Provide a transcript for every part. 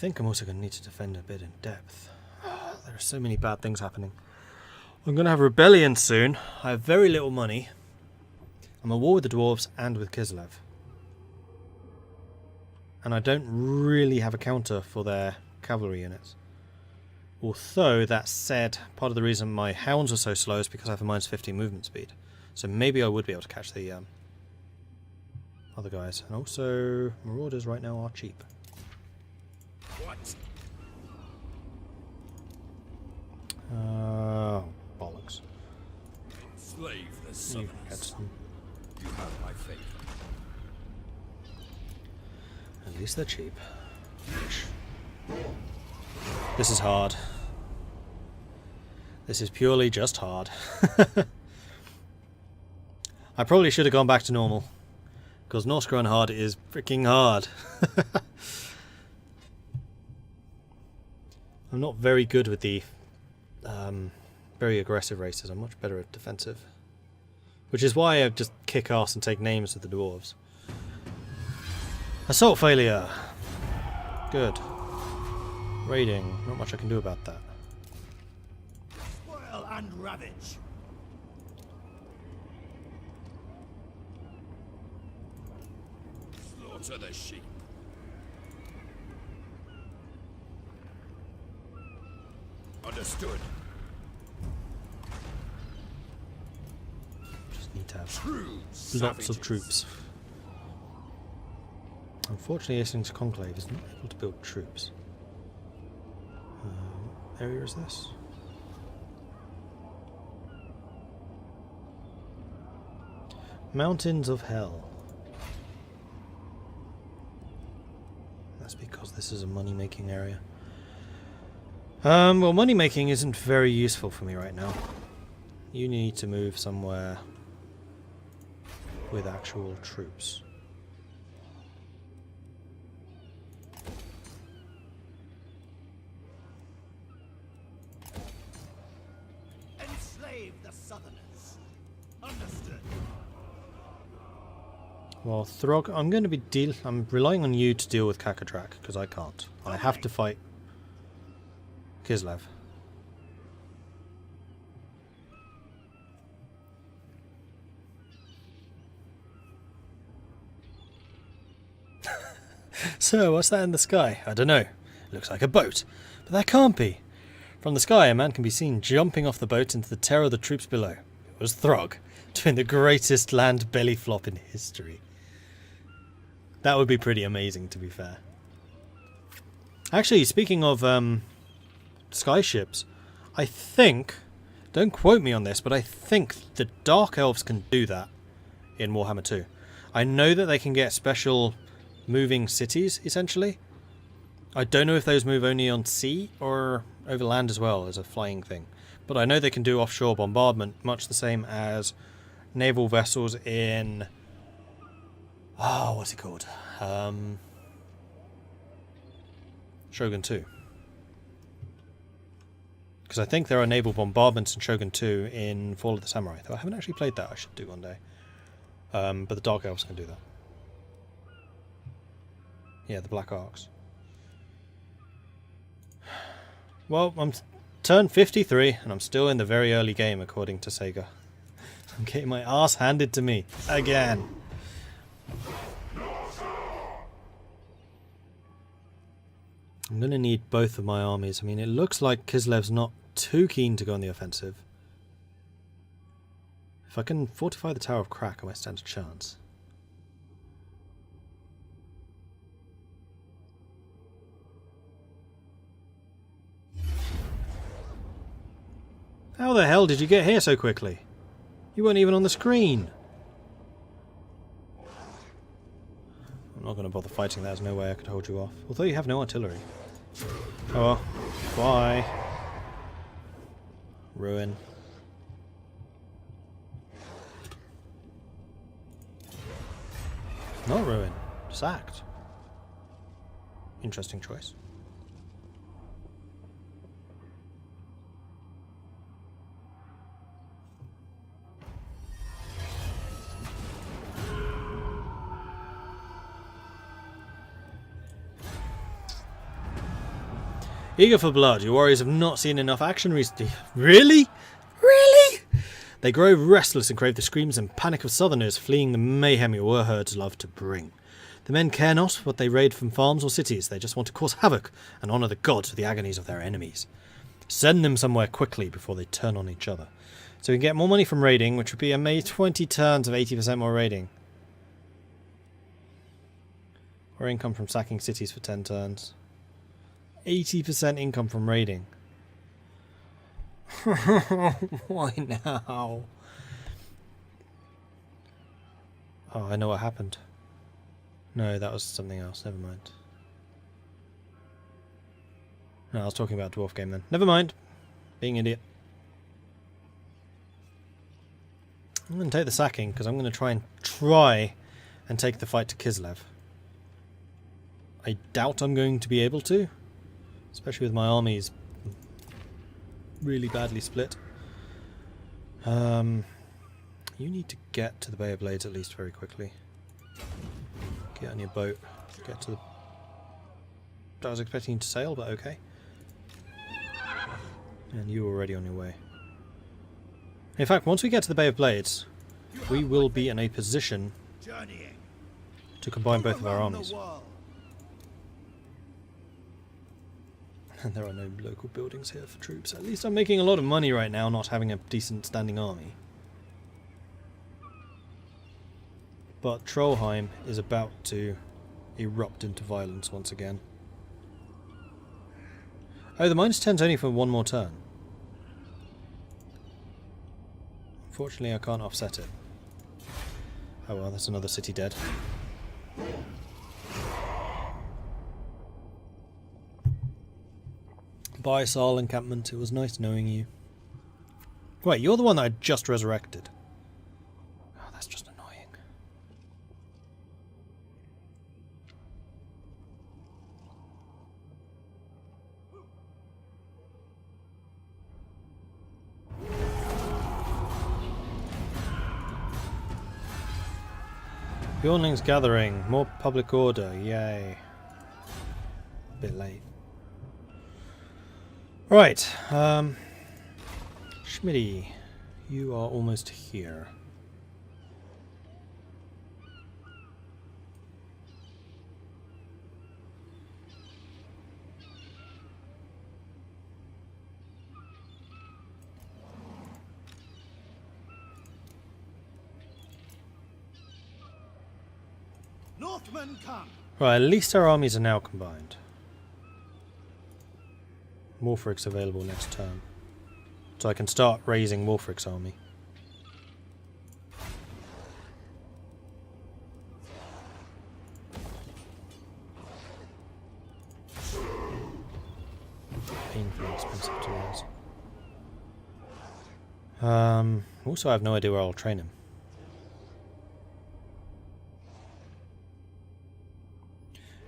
think I'm also going to need to defend a bit in depth. There are so many bad things happening. I'm going to have a rebellion soon. I have very little money. I'm at war with the dwarves and with Kislev. And I don't really have a counter for their cavalry units. Although, that said, part of the reason my hounds are so slow is because I have a -15 movement speed. So maybe I would be able to catch the other guys. And also, marauders right now are cheap. What? Bollocks. Slave the You southerners. catch them. You have my faith. At least they're cheap. This is hard. This is purely just hard. I probably should have gone back to normal. Because Norsca on hard is freaking hard. I'm not very good with the very aggressive races. I'm much better at defensive. Which is why I just kick ass and take names with the dwarves. Assault failure. Good. Raiding. Not much I can do about that. Spoil and ravage. Slaughter the sheep. Understood. Just need to have Troops. lots of troops. Unfortunately, Isling's Conclave is not able to build troops. What area is this? Mountains of Hell. That's because this is a money-making area. Well, money-making isn't very useful for me right now. You need to move somewhere with actual troops. Enslave the southerners. Understood. Well, Throg, I'm going to be I'm relying on you to deal with Kakadrak because I can't. I have to fight Kislev. So, what's that in the sky? I don't know. It looks like a boat. But that can't be. From the sky, a man can be seen jumping off the boat into the terror of the troops below. It was Throg, doing the greatest land belly flop in history. That would be pretty amazing, to be fair. Actually, speaking of skyships, I think, don't quote me on this, but I think the Dark Elves can do that in Warhammer 2. I know that they can get special moving cities, essentially. I don't know if those move only on sea or over land as well as a flying thing. But I know they can do offshore bombardment, much the same as naval vessels in... Oh, what's it called? Shogun 2. Because I think there are naval bombardments in Shogun 2 in Fall of the Samurai. Though I haven't actually played that, I should do one day. But the Dark Elves can do that. Yeah, the Black Arcs. Well, I'm turned 53 and I'm still in the very early game according to Sega. I'm getting my ass handed to me. Again. I'm going to need both of my armies. I mean, it looks like Kislev's not too keen to go on the offensive. If I can fortify the Tower of Crack, I might stand a chance. How the hell did you get here so quickly? You weren't even on the screen. I'm not going to bother fighting that. There's no way I could hold you off. Although you have no artillery. Oh well. Bye. Ruin. Not ruin. Sacked. Interesting choice. Eager for blood, your warriors have not seen enough action recently. Really? Really? They grow restless and crave the screams and panic of southerners fleeing the mayhem your war herds love to bring. The men care not what they raid from farms or cities, they just want to cause havoc and honour the gods with the agonies of their enemies. Send them somewhere quickly before they turn on each other. So we can get more money from raiding, which would be a 20 turns of 80% more raiding. Or income from sacking cities for 10 turns. 80% income from raiding. Why now? Oh, I know what happened. No, that was something else. Never mind. No, I was talking about Dwarf Game then. Never mind. Being an idiot. I'm going to take the sacking because I'm going to try and take the fight to Kislev. I doubt I'm going to be able to, especially with my armies really badly split. You need to get to the Bay of Blades at least very quickly. Get on your boat. Get to the... I was expecting you to sail, but okay. And you were already on your way. In fact, once we get to the Bay of Blades, we will be in a position to combine both of our armies. And there are no local buildings here for troops. At least I'm making a lot of money right now not having a decent standing army. But Trollheim is about to erupt into violence once again. Oh, the -10's only for one more turn. Unfortunately, I can't offset it. Oh well, that's another city dead. Bye, Saal encampment. It was nice knowing you. Wait, you're the one that I just resurrected. Oh, that's just annoying. Bjornling's gathering. More public order. Yay. A bit late. Right. Schmitty, you are almost here. Northmen come. Right, at least our armies are now combined. Wolfric's available next turn. So I can start raising Wolfric's army. Painfully expensive to raise. Also I have no idea where I'll train him.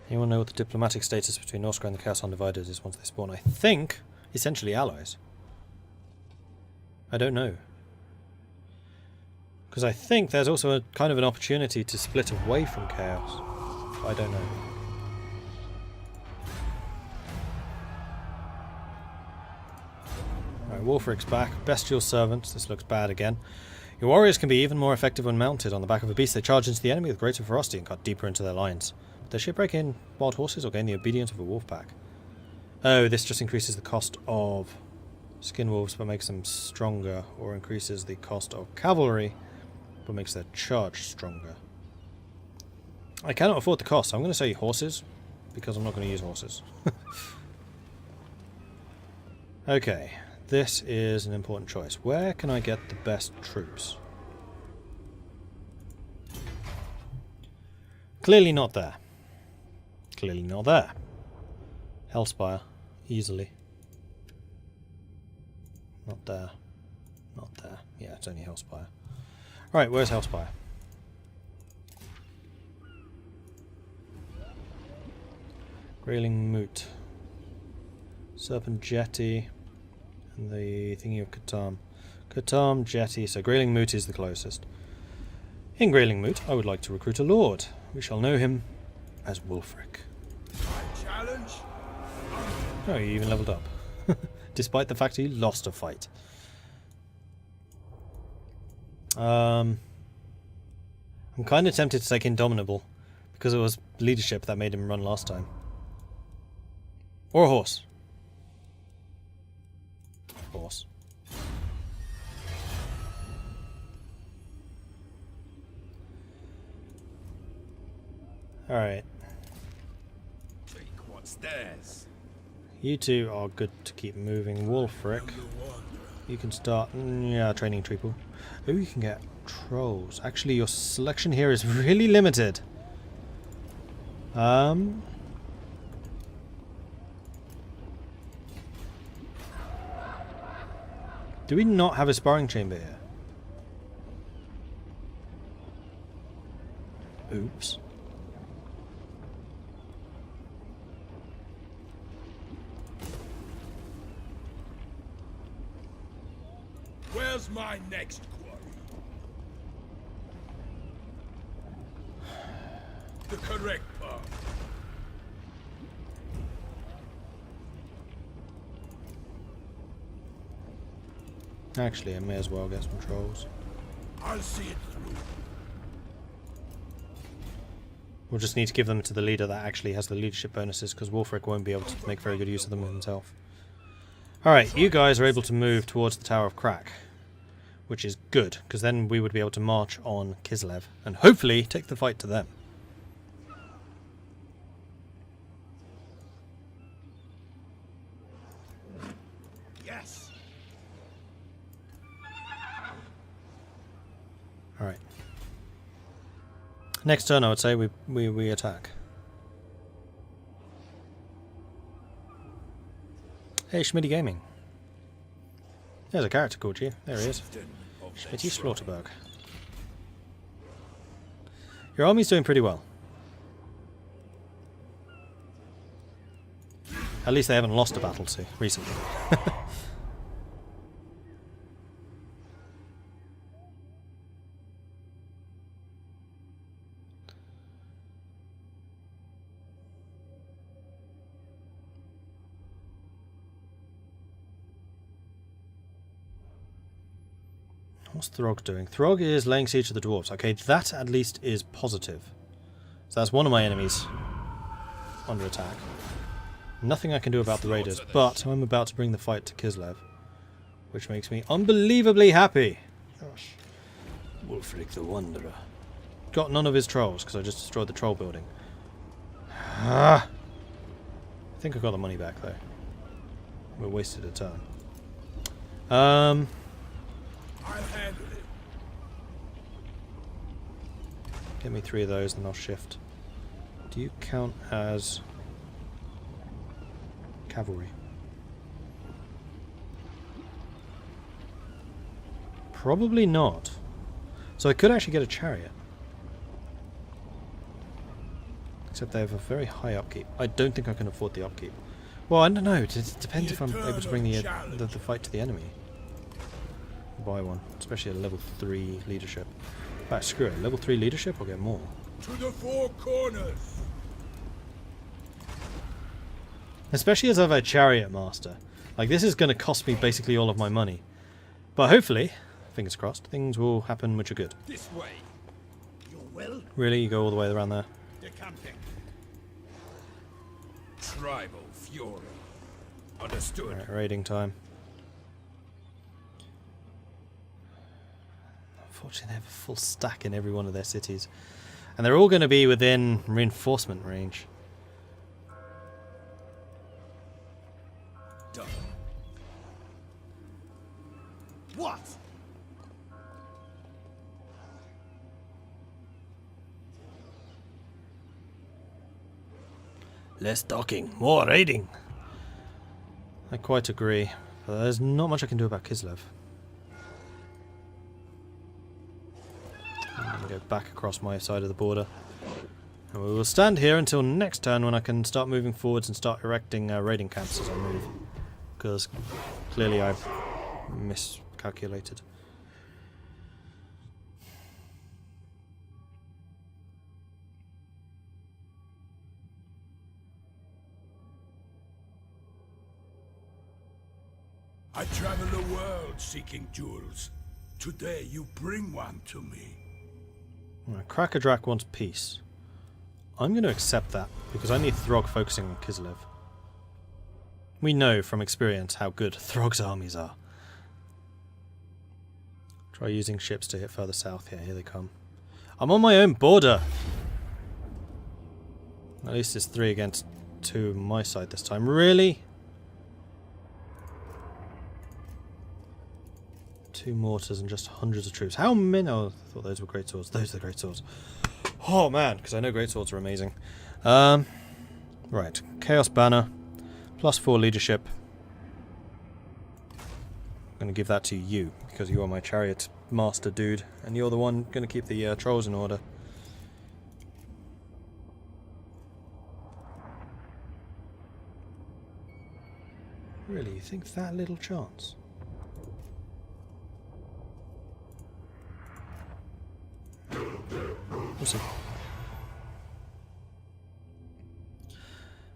Anyone know what the diplomatic status between Norsca and the Chaos Undivided is once they spawn? I think, essentially allies. I don't know. Because I think there's also a kind of an opportunity to split away from Chaos. But I don't know. Right, Wolfric's back. Bestial Servants. This looks bad again. Your warriors can be even more effective when mounted on the back of a beast. They charge into the enemy with greater ferocity and cut deeper into their lines. Does she break in wild horses or gain the obedience of a wolf pack? Oh, this just increases the cost of skin wolves but makes them stronger, or increases the cost of cavalry but makes their charge stronger. I cannot afford the cost, so I'm going to say horses because I'm not going to use horses. Okay, this is an important choice. Where can I get the best troops? Clearly not there. Clearly not there. Hellspire, easily. Not there. Not there. Yeah, it's only Hellspire. Right, where's Hellspire? Grayling Moot. Serpent Jetty. And the thingy of Katam. Katam, Jetty. So Grayling Moot is the closest. In Grayling Moot, I would like to recruit a lord. We shall know him as Wulfric. Challenge. Oh, you even leveled up. Despite the fact you lost a fight. I'm kind of tempted to take Indomitable, because it was leadership that made him run last time. Or a horse. Horse. Alright. Take what's theirs. You two are good to keep moving. Wolfric, you can start training Treeple. Oh, you can get trolls. Actually, your selection here is really limited. Do we not have a sparring chamber here? Oops. Where's my next quarry? The correct path. Actually, I may as well get some trolls. I'll see it through. We'll just need to give them to the leader that actually has the leadership bonuses, because Wolfric won't be able to make very good use of them himself. Alright, you guys are able to move towards the Tower of Crack, which is good, because then we would be able to march on Kislev, and hopefully take the fight to them. Yes. Alright. Next turn, I would say, we attack. Hey, Schmitty Gaming. There's a character called you. There he is. Schmitty Slaughterberg. Your army's doing pretty well. At least they haven't lost a battle recently. What's Throg doing? Throg is laying siege to the dwarves. Okay, that at least is positive. So that's one of my enemies under attack. Nothing I can do about the raiders, but I'm about to bring the fight to Kislev, which makes me unbelievably happy. Gosh. Wolfric the Wanderer. Got none of his trolls, because I just destroyed the troll building. Ah. I think I got the money back, though. We wasted a turn. I'll handle it. Get me 3 of those, then I'll shift. Do you count as cavalry? Probably not. So I could actually get a chariot. Except they have a very high upkeep. I don't think I can afford the upkeep. Well, I don't know. It depends if I'm able to bring the fight to the enemy. Buy one, especially a level 3 leadership. In fact, screw it. Level 3 leadership, I'll get more. To the 4 corners. Especially as I've a chariot master. Like, this is going to cost me basically all of my money. But hopefully, fingers crossed, things will happen which are good. This way. Your will? Really? You go all the way around there? Decamping. Tribal fury. Understood. Alright, raiding time. Unfortunately, they have a full stack in every one of their cities. And they're all going to be within reinforcement range. Done. What? Less talking, more raiding. I quite agree. But there's not much I can do about Kislev. I'm going to go back across my side of the border. And we will stand here until next turn when I can start moving forwards and start erecting raiding camps as I move. Because clearly I've miscalculated. I travel the world seeking jewels. Today you bring one to me. Krakadrak wants peace. I'm going to accept that, because I need Throg focusing on Kislev. We know from experience how good Throg's armies are. Try using ships to hit further south. Yeah, here they come. I'm on my own border! At least it's 3 against 2 on my side this time. Really? 2 mortars and just hundreds of troops. How many? Oh, I thought those were great swords. Those are the great swords. Oh man, because I know great swords are amazing. Right, Chaos Banner, +4 leadership. I'm going to give that to you, because you are my chariot master dude, and you're the one going to keep the trolls in order. Really, you think that little chance? We'll see.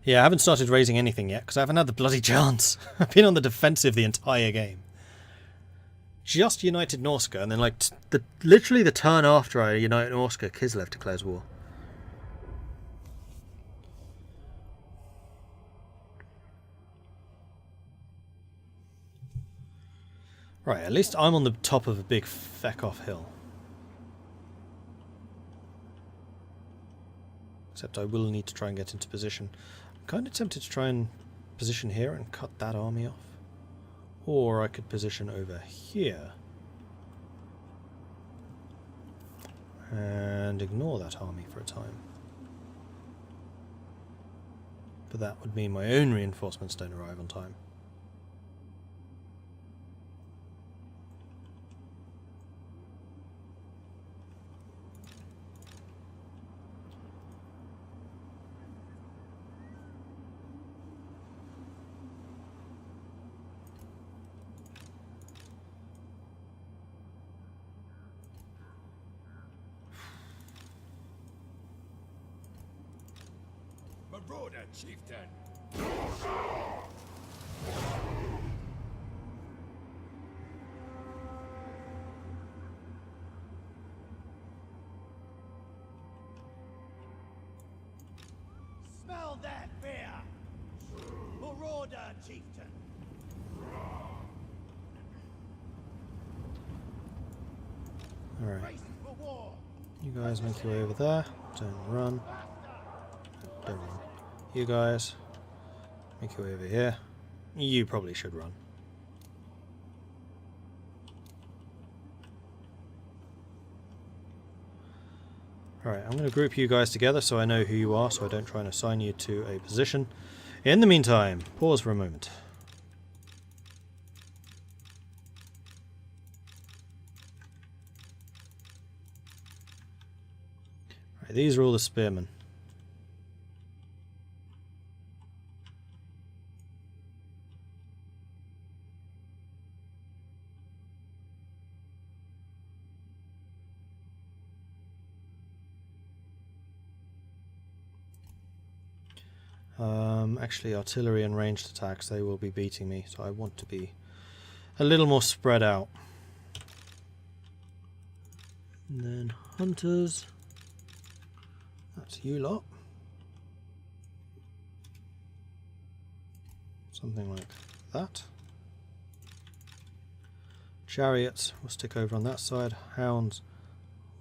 Yeah, I haven't started raising anything yet, because I haven't had the bloody chance. I've been on the defensive the entire game. Just united Norsca, and then like literally the turn after I unite Norsca, Kislev declares war. Right, at least I'm on the top of a big feck-off hill. Except I will need to try and get into position. I'm kind of tempted to try and position here and cut that army off. Or I could position over here and ignore that army for a time. But that would mean my own reinforcements don't arrive on time. Mordred, chieftain. Smell that fear! Mordred, chieftain. Alright. Race for war. You guys make your way over there. Don't run. Don't run. You guys make your way over here. You probably should run. Alright, I'm going to group you guys together so I know who you are, so I don't try and assign you to a position. In the meantime, pause for a moment. Right, these are all the spearmen. Actually, artillery and ranged attacks, they will be beating me, so I want to be a little more spread out. And then hunters, that's you lot. Something like that. Chariots will stick over on that side. Hounds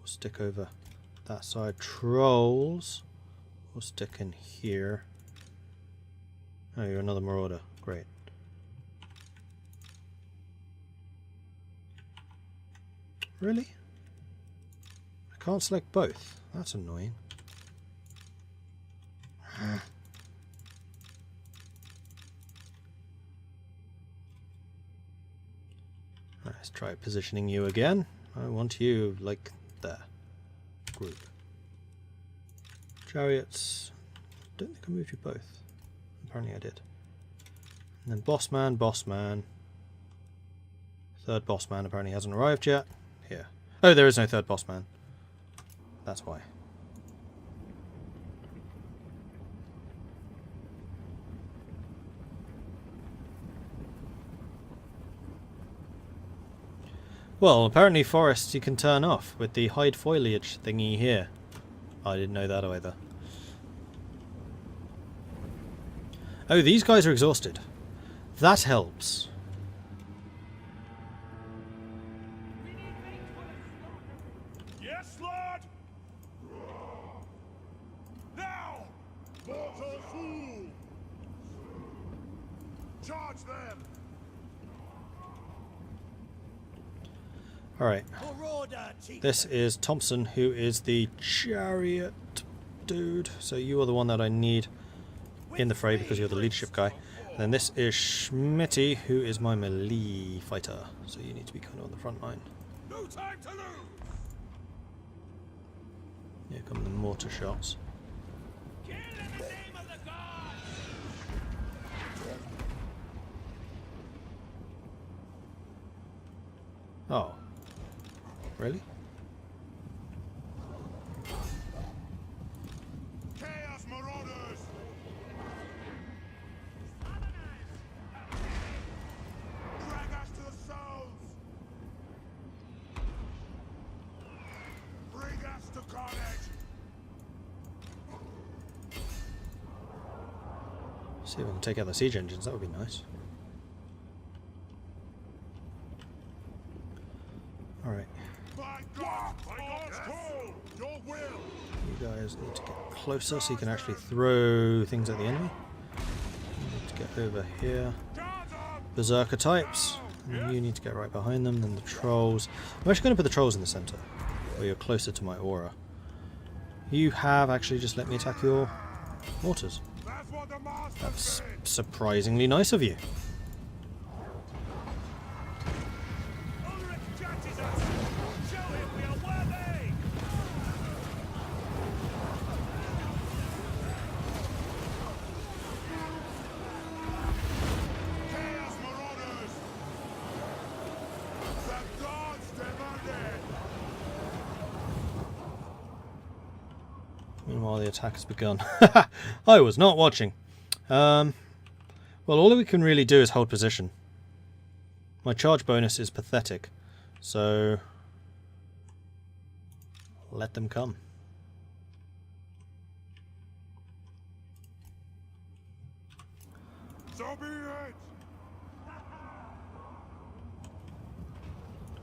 will stick over that side. Trolls will stick in here. Oh, you're another marauder. Great. Really? I can't select both. That's annoying. Right, let's try positioning you again. I want you like there. Group. Chariots. Don't think I moved you both. Apparently I did. And then boss man. Third boss man apparently hasn't arrived yet. Here. Oh, there is no third boss man. That's why. Well, apparently forests you can turn off with the hide foliage thingy here. I didn't know that either. Oh, these guys are exhausted. That helps. Yes, Lord! Now! Mortal fool! Charge them! Alright. Marauder chieftain! This is Thompson, who is the chariot dude. So you are the one that I need in the fray because you're the leadership guy. And then this is Schmitty, who is my melee fighter. So you need to be kind of on the front line. No time to lose! Here come the mortar shots. Kill in the name of the gods! Oh. Really? Chaos marauders! Drag us to the souls! Bring us to carnage! See if I can take out the siege engines, that would be nice. Alright, My God! My God's call! Your will! you guys need to get closer so you can actually throw things at the enemy. You need to get over here. Berserker types. And you need to get right behind them, then the trolls. I'm actually going to put the trolls in the centre, where you're closer to my aura. You have actually just let me attack your mortars. That's what the master That's said! surprisingly nice of you. Ulrich judges us! Show him we are worthy! Chaos marauders! The gods demanded! Meanwhile, the attack has begun. I was not watching. Well, all we can really do is hold position. My charge bonus is pathetic, so let them come. So be it!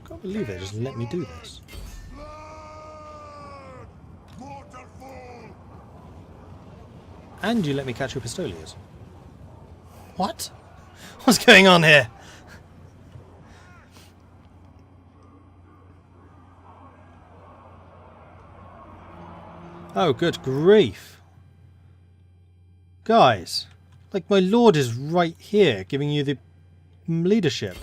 I can't believe they just let me do this. Blood! Mortal fool! And you let me catch your pistoliers. What? What's going on here? Oh, good grief. Guys, like my lord is right here giving you the leadership.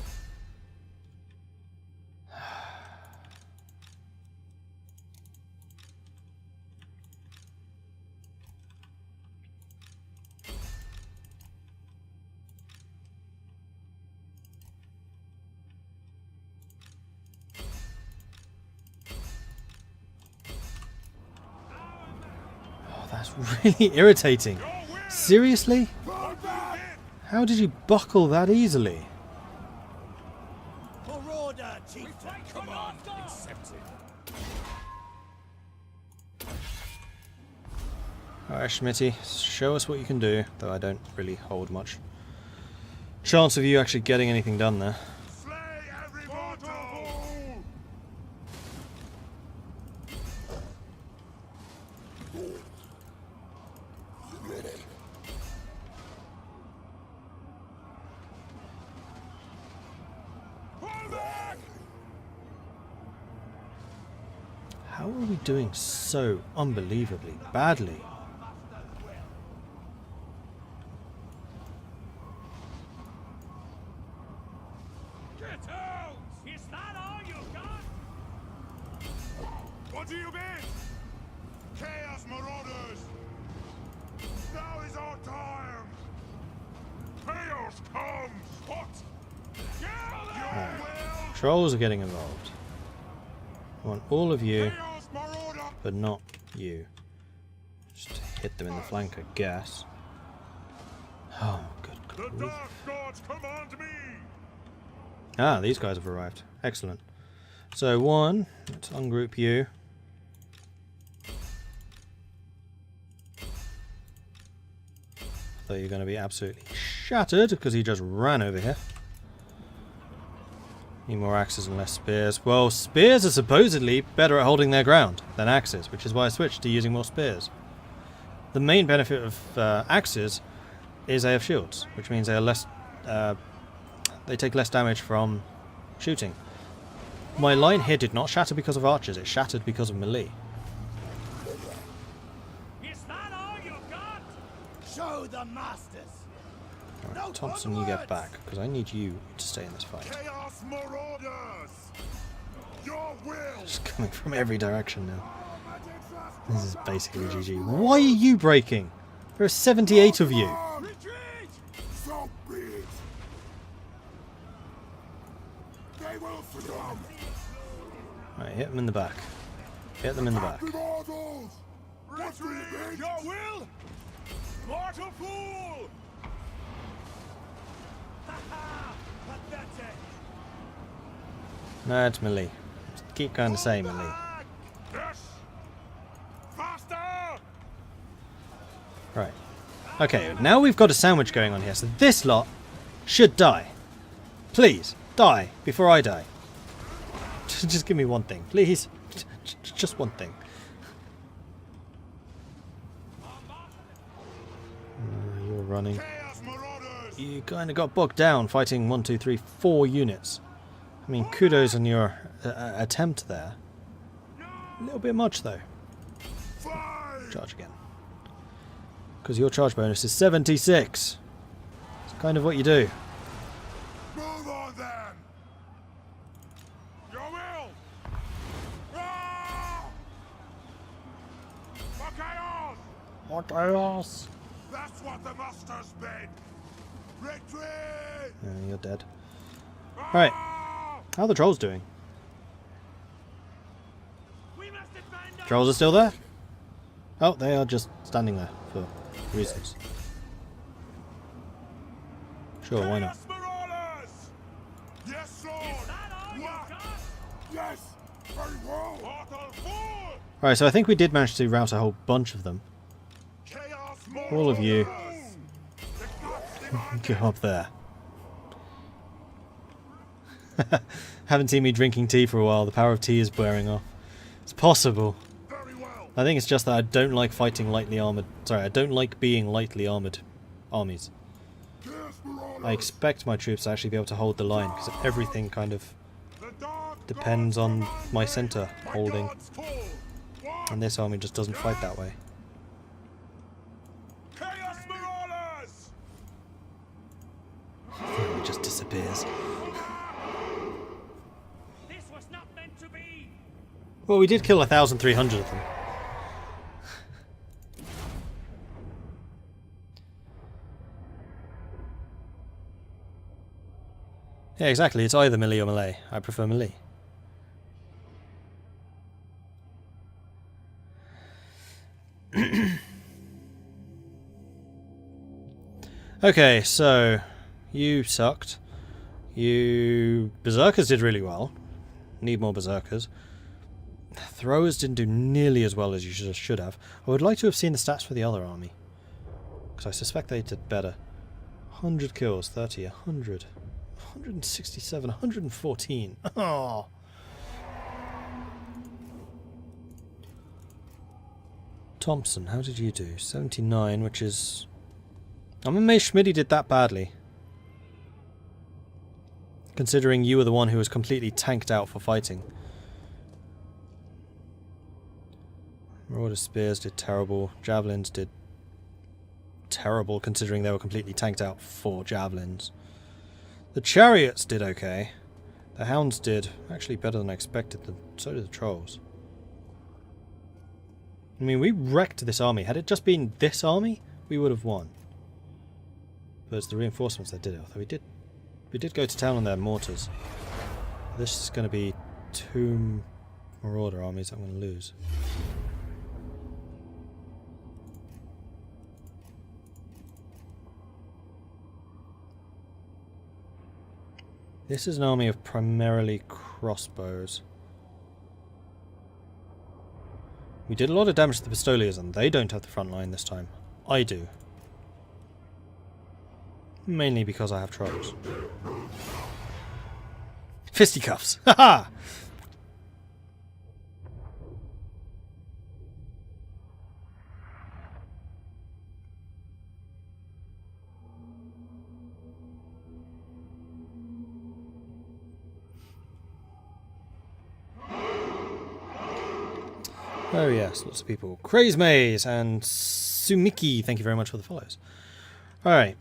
That's really irritating. Seriously? How did you buckle that easily? Marauder chieftain! Command accepted. Alright, Schmitty, show us what you can do, though I don't really hold much chance of you actually getting anything done there. Slay every mortal fool! Pull back! How are we doing so unbelievably badly? Get out! Is that all you got? What do you mean? Chaos marauders! Now is our time! Chaos comes! What? Your will! Trolls are getting involved. I want all of you, Chaos marauder! but not you. Just hit them in the flank, I guess. Oh, good The grief. dark gods command me! Ah, these guys have arrived. Excellent. So one, let's ungroup you. Thought you were going to be absolutely shattered because he just ran over here. Need more axes and less spears. Well, spears are supposedly better at holding their ground than axes, which is why I switched to using more spears. The main benefit of axes is they have shields, which means they are less. They take less damage from shooting. My line here did not shatter because of archers; it shattered because of melee. Is that all you got? Show the masters. Right, Thompson, you get back because I need you to stay in this fight. Chaos Marauders! Your will! Just coming from every direction now. This is basically GG. Why are you breaking? There are 78 of you. Retreat! So be it. They will succumb. Right, hit them in the back. Hit them in the back. The mortals. What do you Retreat! think? Your will! Mortal fool! Ha-ha! Pathetic! No, it's melee. Just keep going the same melee. Back! Yes! Faster! Right. Okay, now we've got a sandwich going on here, so this lot should die. Please, die before I die. Just give me one thing, please. Just one thing. You're running. Chaos Marauders! You kind of got bogged down fighting 1, 2, 3, 4 units. I mean, kudos on your attempt there. A little bit much, though. Fight! Charge again. Because your charge bonus is 76. It's kind of what you do. Move on then! Your will! Ah! For chaos! What else? That's what the masters bid! Retreat! You're dead. Right. Ah! How are the trolls doing? We must defend our Trolls are still there? Oh, they are just standing there for reasons. Sure, why not? Chaos Marauders! Yes, Lord! Is that all you got? Yes. Very well. Mortal fool! Right, so I think we did manage to rout a whole bunch of them. Chaos All of you. Marauders! The gods demand Go up there. Haven't seen me drinking tea for a while. The power of tea is wearing off. It's possible. very well. I think it's just that I don't like fighting lightly armoured... Sorry, I don't like being lightly armoured armies. Chaos Marauders. I expect my troops to actually be able to hold the line, because everything kind of The dark depends gods on command my me. centre My holding. gods fall. One. And this army just doesn't fight that way. Chaos Marauders! It just disappears. This was not meant to be. Well, we did kill 1,300 of them. Yeah, exactly. It's either melee or melee. I prefer melee. Okay, so you sucked. You berserkers did really well. Need more berserkers. Throwers didn't do nearly as well as you should have. I would like to have seen the stats for the other army, because I suspect they did better. 100 kills, 30, 100, 167, 114. Oh. Thompson, how did you do? 79, which is... I'm amazed Schmitty did that badly, considering you were the one who was completely tanked out for fighting. Marauder Spears did terrible. Javelins did terrible, considering they were completely tanked out for javelins. The Chariots did okay. The Hounds did actually better than I expected them. So did the Trolls. I mean, we wrecked this army. Had it just been this army, we would have won. But it's the reinforcements that did it. Although we did go to town on their mortars. This is going to be 2 Marauder armies I'm going to lose. This is an army of primarily crossbows. We did a lot of damage to the Pistoliers, and they don't have the front line this time. I do. Mainly because I have trolls. Fisticuffs! Haha! Oh yes, lots of people. Craze Maze and Sumiki, thank you very much for the follows. Alright.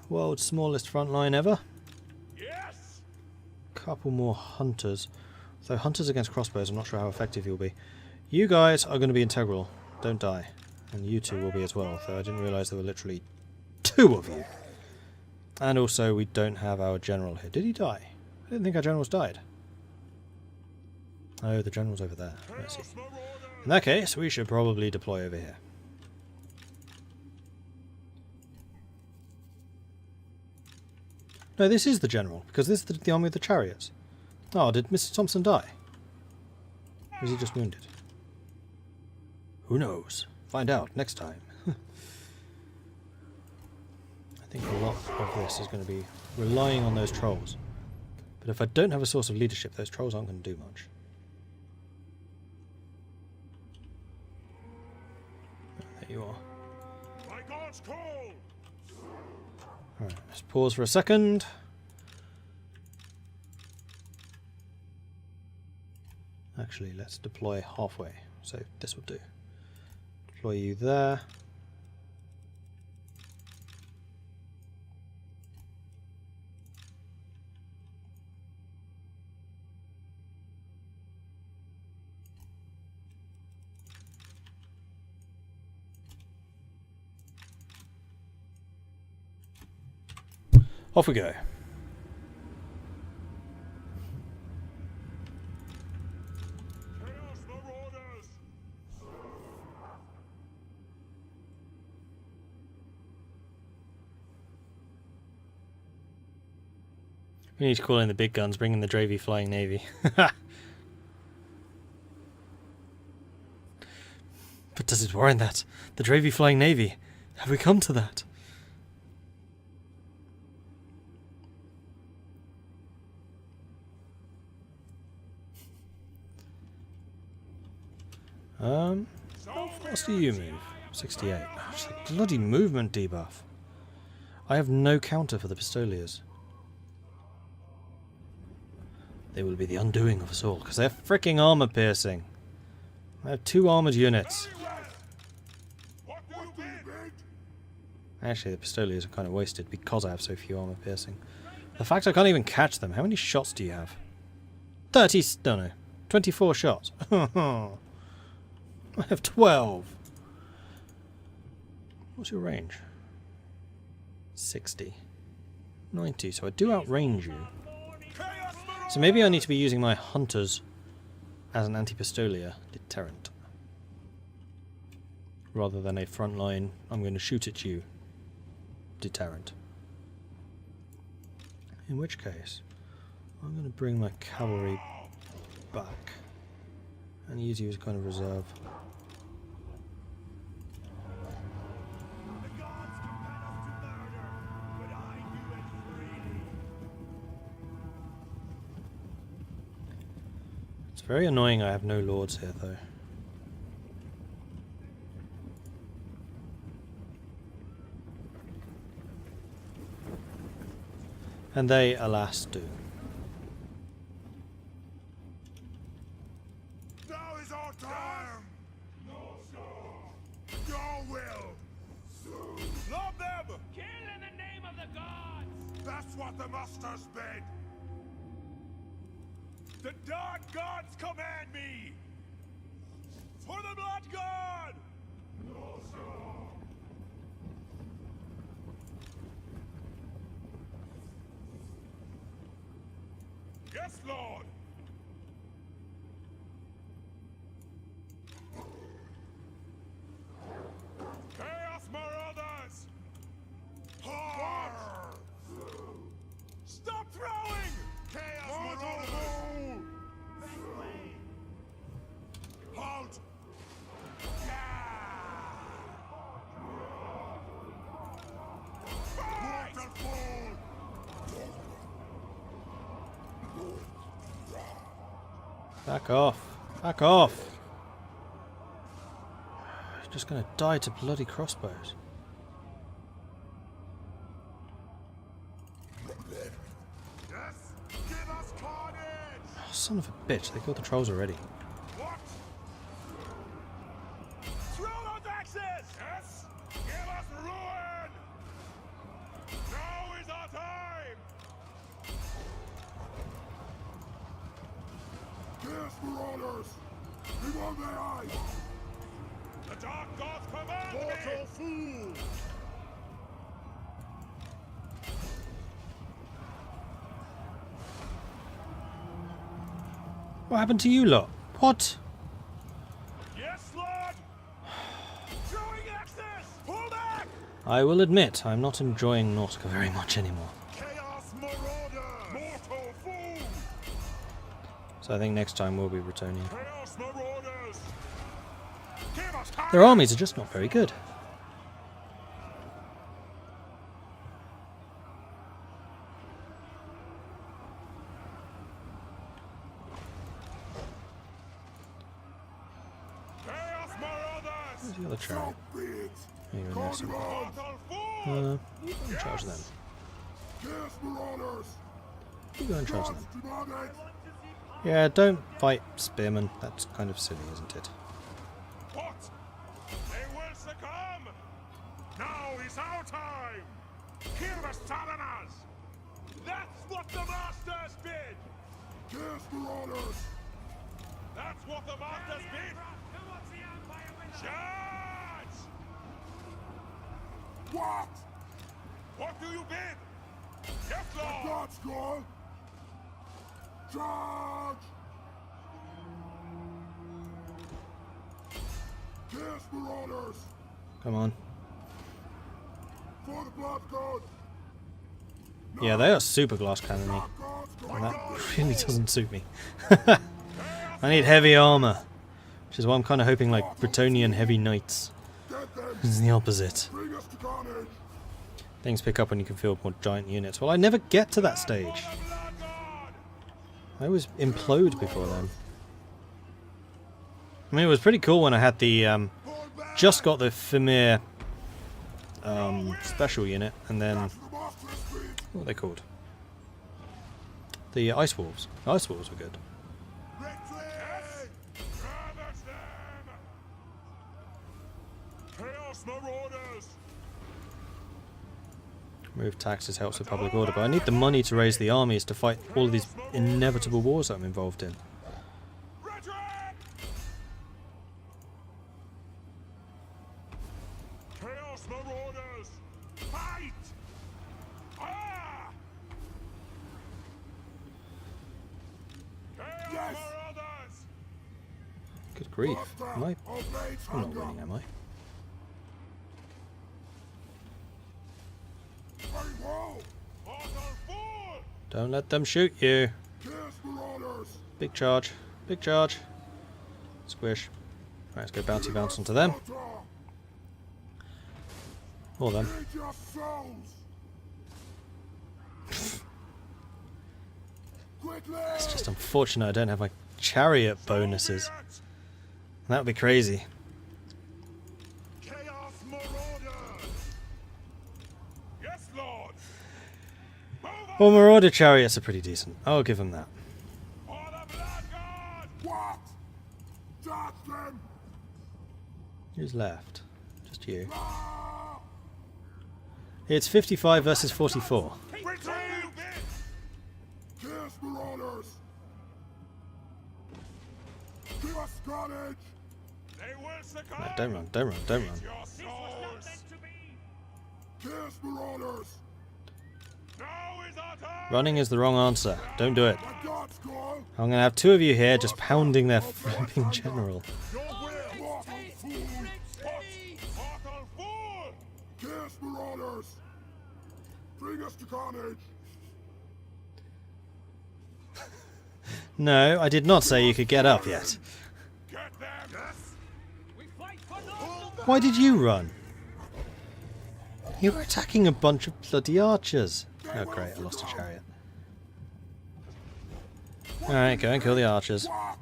World's smallest front line ever. Yes. Couple more hunters. Though hunters against crossbows, I'm not sure how effective you'll be. You guys are going to be integral. Don't die. And you two will be as well, though I didn't realise there were literally 2 of you. And also, we don't have our general here. Did he die? I didn't think our generals died. Oh, the general's over there. Let's see. In that case, we should probably deploy over here. No, this is the general, because this is the army of the chariots. Oh, did Mr. Thompson die? Or is he just wounded? Who knows? Find out next time. I think a lot of this is going to be relying on those trolls. But if I don't have a source of leadership, those trolls aren't going to do much. There you are. By God's call. Alright, let's pause for a second. Actually, let's deploy halfway. So this will do. Deploy you there. Off we go. Chaos Marauders. We need to call in the big guns, bring in the Dravy Flying Navy. But does it warrant that? The Dravy Flying Navy? Have we come to that? How fast do you move? 68. Oh, it's a bloody movement debuff. I have no counter for the Pistoliers. They will be the undoing of us all, because they're freaking armor piercing. I have 2 armored units. What do you bid? Actually, the Pistoliers are kind of wasted because I have so few armor piercing. The fact I can't even catch them. How many shots do you have? 30... no. 24 shots. I have 12. What's your range? 60. 90. So I do outrange you. So maybe I need to be using my hunters as an anti-pistolier deterrent. Rather than a frontline, I'm going to shoot at you deterrent. In which case, I'm going to bring my cavalry back and use you as kind of reserve. It's very annoying I have no lords here though. And they, alas, do. Now is our time. Norsca. Your will. Love them. Kill in the name of the gods! That's what the masters bid. The dark gods command me. For the blood god. Yes, Lord. Chaos Marauders! Hard! Stop throwing! Chaos Marauders! Back off. Back off. You're just gonna die to bloody crossbows. Yes! Give us carnage! Oh, son of a bitch, they killed the trolls already. What? Throw those axes! Yes! Give us ruin! Now is our time! Here's for orders! Before their eyes! The dark gods command me! Mortal fool! What happened to you lot? What? Yes, Lord! Throwing axes! Pull back! I will admit, I'm not enjoying Norsca very much anymore. Chaos Marauder! Mortal fool! So I think next time we'll be returning. Chaos Marauders! Give us Their armies are just not very good. Chaos Marauders! Where's the other chariot? So be it! Here in there somewhere. Mortal fool! You go and charge them. Chaos Marauders! You go and charge them. Gods demanded! Yeah, don't fight spearmen. That's kind of silly, isn't it? What? They will succumb! Now is our time! Kill the Southerners! That's what the Masters bid! Chaos Marauders! That's what the Masters bid! Charge! What? What do you bid? Yes, Lord! God's call! Charge! Chaos Marauders! Come on. For the blood god! Yeah, they are super glass cannony. And that really doesn't suit me. I need heavy armor. Which is why I'm kind of hoping like Bretonnian heavy knights. Is the opposite. Bring us to carnage! Things pick up when you can field more giant units. Well, I never get to that stage. I always implode before then. I mean, it was pretty cool when I had the, just got the Femir, special unit, and then, what are they called? The Ice Wolves. The Ice Wolves were good. Chaos Marauders! Remove taxes helps with public order, but I need the money to raise the armies to fight all of these inevitable wars that I'm involved in. Chaos Marauders! Fight! Ah! Chaos Marauders! Good grief. Am I? I'm not winning, am I? Don't let them shoot you. Big charge. Big charge. Squish. Right, let's go bouncy bounce onto them. Or them. It's just unfortunate I don't have my chariot bonuses. That would be crazy. Chaos Marauders! Yes, Lord! Well, Marauder chariots are pretty decent. I'll give them that. For the blood god! What? Touch them! Who's left? Just you. It's 55 versus 44. Retrieve! Chaos Marauders! Give us carnage! They will succumb! No, don't run, don't run, don't run. Your souls! Chaos Marauders! Now is our time! Running is the wrong answer. Don't do it. The gods call! I'm gonna have two of you here just pounding their flipping general. Your will! Mortal fool! Mortal fool! Chaos Marauders! Bring us to carnage! No, I did not say you could get up yet. Get them! Yes! We fight for Norsca! Why did you run? You were attacking a bunch of bloody archers. Oh great, I lost a chariot. Alright, go and kill the archers. What?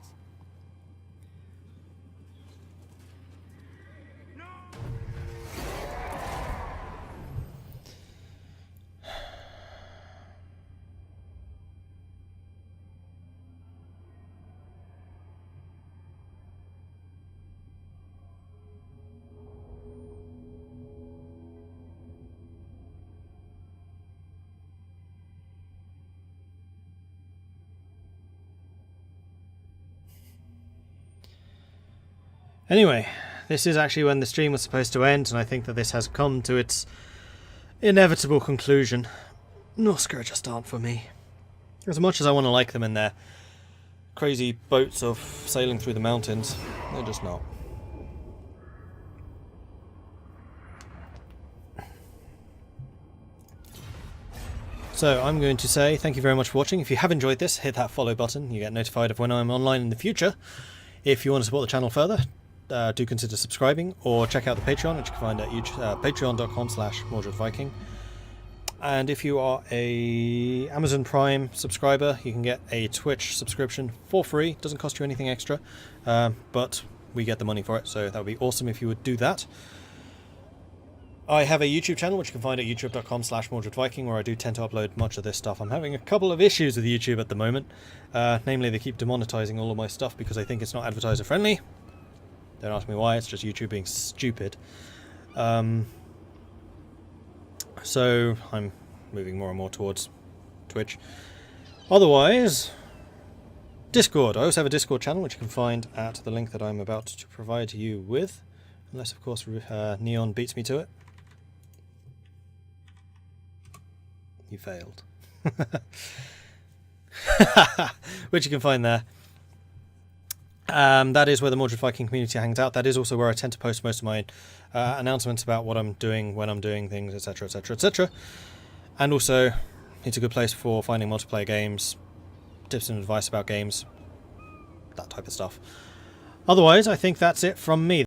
Anyway, this is actually when the stream was supposed to end, and I think that this has come to its inevitable conclusion. Norsca just aren't for me. As much as I want to like them in their crazy boats of sailing through the mountains, they're just not. So I'm going to say thank you very much for watching. If you have enjoyed this, hit that follow button. You get notified of when I'm online in the future. If you want to support the channel further, do consider subscribing, or check out the Patreon, which you can find at patreon.com/Mordred Viking. And if you are a Amazon Prime subscriber, you can get a Twitch subscription for free. Doesn't cost you anything extra, but we get the money for it, so that would be awesome if you would do that. I have a YouTube channel, which you can find at youtube.com/Mordred Viking, where I do tend to upload much of this stuff. I'm having a couple of issues with YouTube at the moment. Namely, they keep demonetizing all of my stuff because I think it's not advertiser friendly. Don't ask me why, it's just YouTube being stupid. So I'm moving more and more towards Twitch. Otherwise, Discord. I also have a Discord channel, which you can find at the link that I'm about to provide you with. Unless, of course, Neon beats me to it. You failed. Which you can find there. That is where the Mordred Viking community hangs out. That is also where I tend to post most of my announcements about what I'm doing, when I'm doing things, etc, etc, etc. And also, it's a good place for finding multiplayer games, tips and advice about games, that type of stuff. Otherwise, I think that's it from me.